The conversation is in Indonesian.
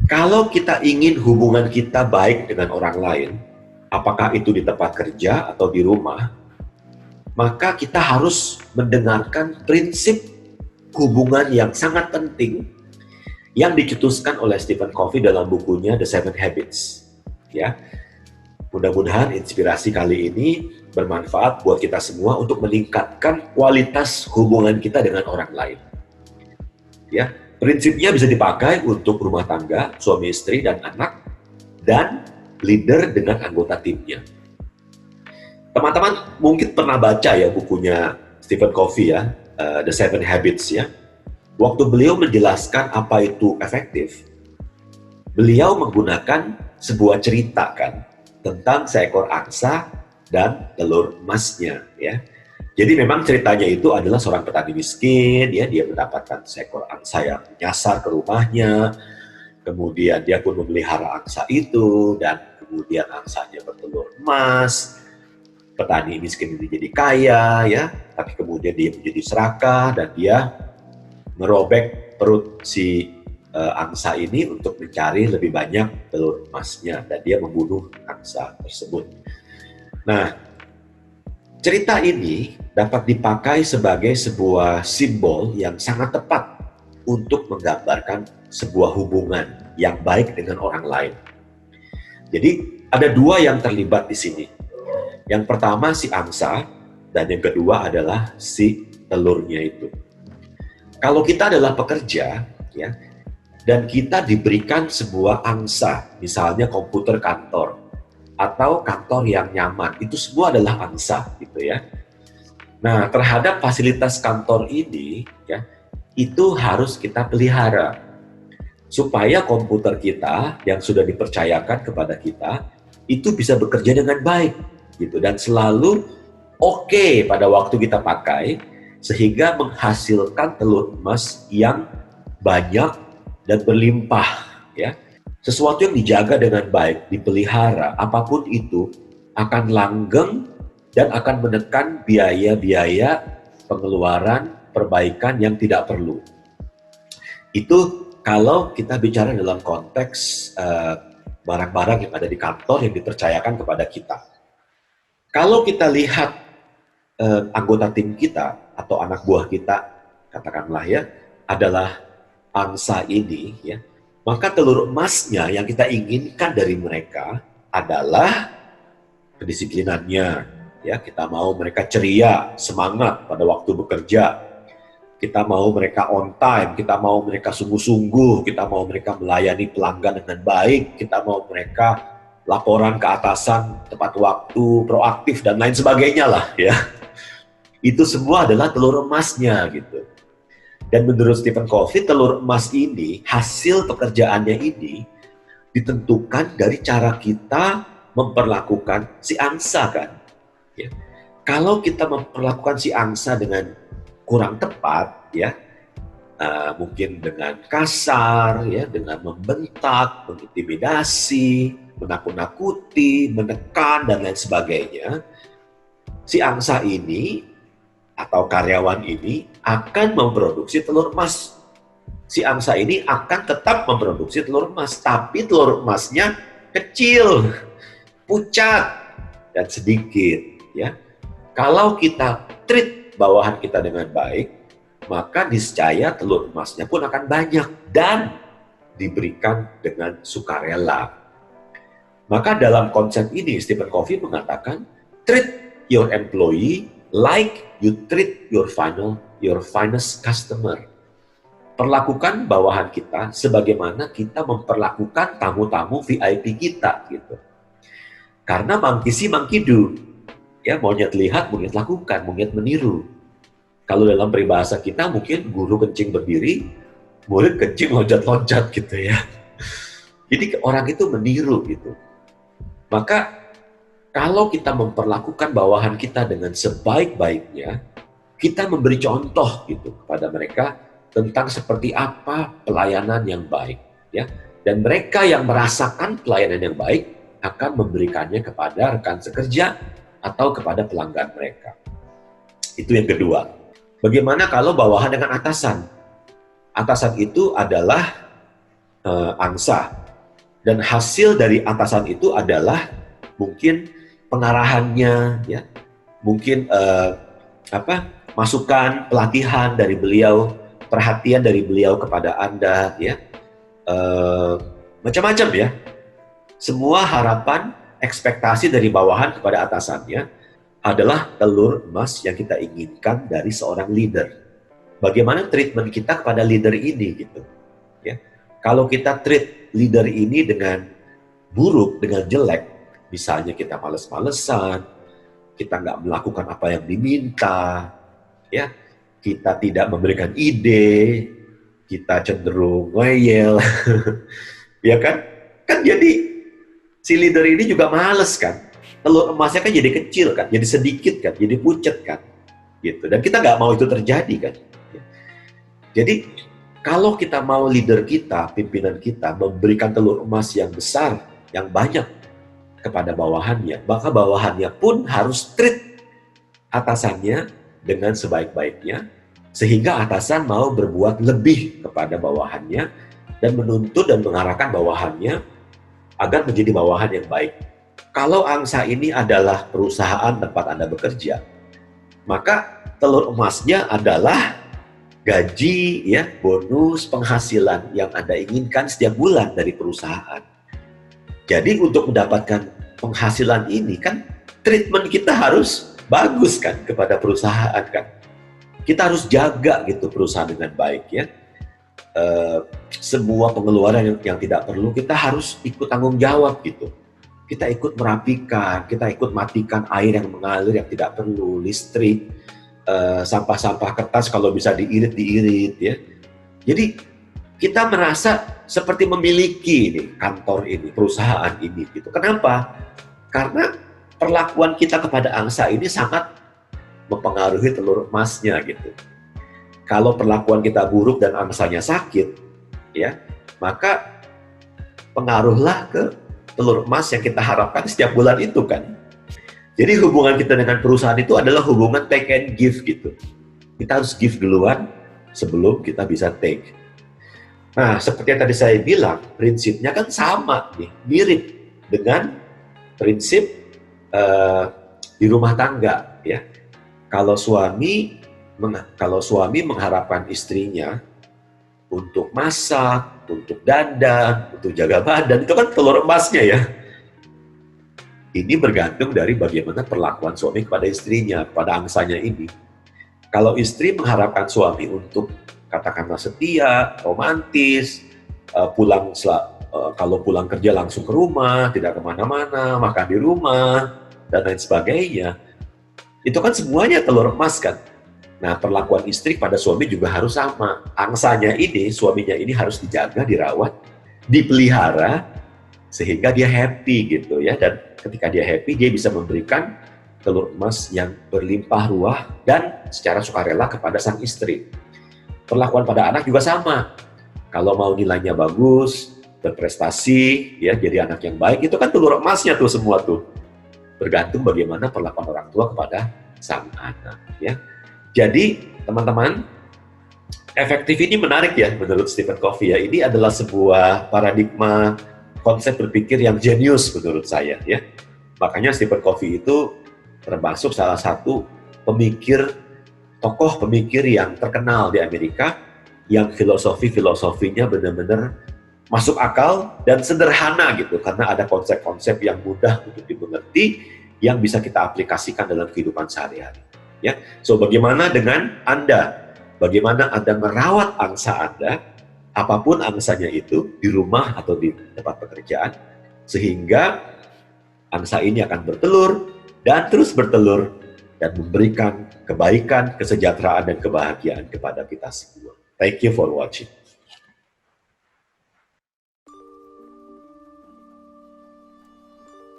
Kalau kita ingin hubungan kita baik dengan orang lain, apakah itu di tempat kerja atau di rumah, maka kita harus mendengarkan prinsip hubungan yang sangat penting yang dicetuskan oleh Stephen Covey dalam bukunya The Seven Habits. Ya, mudah-mudahan inspirasi kali ini bermanfaat buat kita semua untuk meningkatkan kualitas hubungan kita dengan orang lain. Ya, prinsipnya bisa dipakai untuk rumah tangga, suami istri dan anak, dan leader dengan anggota timnya. Teman-teman mungkin pernah baca ya bukunya Stephen Covey ya, The Seven Habits ya. Waktu beliau menjelaskan apa itu efektif, beliau menggunakan sebuah cerita kan tentang seekor angsa dan telur emasnya ya. Jadi memang ceritanya itu adalah seorang petani miskin ya, dia mendapatkan seekor angsa yang nyasar ke rumahnya. Kemudian dia pun memelihara angsa itu dan kemudian angsanya bertelur emas. Petani miskin ini jadi kaya ya, tapi kemudian dia menjadi serakah dan dia merobek perut si angsa ini untuk mencari lebih banyak telur emasnya dan dia membunuh angsa tersebut. Nah, cerita ini dapat dipakai sebagai sebuah simbol yang sangat tepat untuk menggambarkan sebuah hubungan yang baik dengan orang lain. Jadi ada dua yang terlibat di sini. Yang pertama si angsa dan yang kedua adalah si telurnya itu. Kalau kita adalah pekerja ya, dan kita diberikan sebuah angsa, misalnya komputer kantor atau kantor yang nyaman, itu semua adalah angsa gitu ya. Nah, terhadap fasilitas kantor ini ya, itu harus kita pelihara supaya komputer kita yang sudah dipercayakan kepada kita itu bisa bekerja dengan baik gitu dan selalu oke pada waktu kita pakai sehingga menghasilkan telur emas yang banyak dan berlimpah ya. Sesuatu yang dijaga dengan baik, dipelihara, apapun itu akan langgeng dan akan menekan biaya-biaya pengeluaran perbaikan yang tidak perlu. Itu kalau kita bicara dalam konteks barang-barang yang ada di kantor yang dipercayakan kepada kita. Kalau kita lihat anggota tim kita atau anak buah kita, katakanlah ya, adalah angsa ini, ya, maka telur emasnya yang kita inginkan dari mereka adalah kedisiplinannya. Ya, kita mau mereka ceria, semangat pada waktu bekerja. Kita mau mereka on time, kita mau mereka sungguh-sungguh, kita mau mereka melayani pelanggan dengan baik, kita mau mereka laporan ke atasan tepat waktu, proaktif dan lain sebagainya lah ya. Itu semua adalah telur emasnya gitu. Dan menurut Stephen Covey, telur emas ini, hasil pekerjaannya ini ditentukan dari cara kita memperlakukan si angsa kan. Ya. Kalau kita memperlakukan si angsa dengan kurang tepat, ya, mungkin dengan kasar, ya, dengan membentak, mengintimidasi, menakut-nakuti, menekan dan lain sebagainya, si angsa ini atau karyawan ini akan memproduksi telur emas. Si angsa ini akan tetap memproduksi telur emas, tapi telur emasnya kecil, pucat, dan sedikit. Ya, kalau kita treat bawahan kita dengan baik, maka niscaya telur emasnya pun akan banyak dan diberikan dengan sukarela. Maka dalam konsep ini Stephen Covey mengatakan, treat your employee like you treat your finest customer. Perlakukan bawahan kita sebagaimana kita memperlakukan tamu-tamu VIP kita gitu. Karena monkey see, monkey do. Ya, monyet lihat, monyet lakukan, monyet meniru. Kalau dalam peribahasa kita mungkin guru kencing berdiri, murid kencing loncat-loncat gitu ya. Jadi orang itu meniru gitu. Maka kalau kita memperlakukan bawahan kita dengan sebaik-baiknya, kita memberi contoh gitu kepada mereka tentang seperti apa pelayanan yang baik, ya. Dan mereka yang merasakan pelayanan yang baik akan memberikannya kepada rekan sekerja atau kepada pelanggan mereka. Itu yang kedua. Bagaimana kalau bawahan dengan atasan? Atasan itu adalah angsa. Dan hasil dari atasan itu adalah mungkin pengarahannya, ya, mungkin masukan, pelatihan dari beliau, perhatian dari beliau kepada Anda, ya, macam-macam ya. Semua harapan, ekspektasi dari bawahan kepada atasannya adalah telur emas yang kita inginkan dari seorang leader. Bagaimana treatment kita kepada leader ini gitu, ya. Kalau kita treat leader ini dengan buruk, dengan jelek, misalnya kita males-malesan, kita nggak melakukan apa yang diminta, ya, kita tidak memberikan ide, kita cenderung ngeyel, ya kan? Kan jadi si leader ini juga males kan, telur emasnya kan jadi kecil kan, jadi sedikit kan, jadi pucet kan, gitu. Dan kita nggak mau itu terjadi kan. Jadi kalau kita mau leader kita, pimpinan kita memberikan telur emas yang besar, yang banyak kepada bawahannya, maka bawahannya pun harus treat atasannya dengan sebaik-baiknya, sehingga atasan mau berbuat lebih kepada bawahannya dan menuntut dan mengarahkan bawahannya agar menjadi bawahan yang baik. Kalau angsa ini adalah perusahaan tempat Anda bekerja, maka telur emasnya adalah gaji, ya, bonus, penghasilan yang Anda inginkan setiap bulan dari perusahaan. Jadi untuk mendapatkan penghasilan ini kan treatment kita harus bagus kan kepada perusahaan kan. Kita harus jaga gitu perusahaan dengan baik, ya. Semua pengeluaran yang tidak perlu kita harus ikut tanggung jawab gitu. Kita ikut merapikan, kita ikut matikan air yang mengalir yang tidak perlu, listrik, sampah-sampah kertas kalau bisa diirit, ya. Jadi kita merasa seperti memiliki ini, kantor ini, perusahaan ini gitu. Kenapa? Karena perlakuan kita kepada angsa ini sangat mempengaruhi telur emasnya gitu. Kalau perlakuan kita buruk dan angsanya sakit, ya, maka pengaruhlah ke telur emas yang kita harapkan setiap bulan itu kan. Jadi hubungan kita dengan perusahaan itu adalah hubungan take and give gitu. Kita harus give duluan sebelum kita bisa take. Nah, seperti yang tadi saya bilang, prinsipnya kan sama nih, mirip dengan prinsip di rumah tangga, ya. Kalau suami mengharapkan istrinya untuk masak, untuk dandan, untuk jaga badan, itu kan telur emasnya ya. Ini bergantung dari bagaimana perlakuan suami kepada istrinya, pada angsanya ini. Kalau istri mengharapkan suami untuk katakanlah setia, romantis, kalau pulang kerja langsung ke rumah, tidak kemana-mana, makan di rumah, dan lain sebagainya, itu kan semuanya telur emas kan. Nah, perlakuan istri pada suami juga harus sama. Angsanya ini, suaminya ini harus dijaga, dirawat, dipelihara, sehingga dia happy gitu ya. Dan ketika dia happy, dia bisa memberikan telur emas yang berlimpah ruah dan secara sukarela kepada sang istri. Perlakuan pada anak juga sama. Kalau mau nilainya bagus, berprestasi, ya jadi anak yang baik, itu kan telur emasnya tuh semua tuh. Bergantung bagaimana perlakuan orang tua kepada sang anak, ya. Jadi, teman-teman, efektif ini menarik ya menurut Stephen Covey ya. Ini adalah sebuah paradigma konsep berpikir yang jenius menurut saya ya. Makanya Stephen Covey itu termasuk salah satu tokoh pemikir yang terkenal di Amerika yang filosofinya benar-benar masuk akal dan sederhana gitu, karena ada konsep-konsep yang mudah untuk dimengerti yang bisa kita aplikasikan dalam kehidupan sehari-hari. Ya, so bagaimana dengan Anda? Bagaimana Anda merawat angsa Anda, apapun angsanya itu, di rumah atau di tempat pekerjaan, sehingga angsa ini akan bertelur dan terus bertelur dan memberikan kebaikan, kesejahteraan, dan kebahagiaan kepada kita semua. Thank you for watching.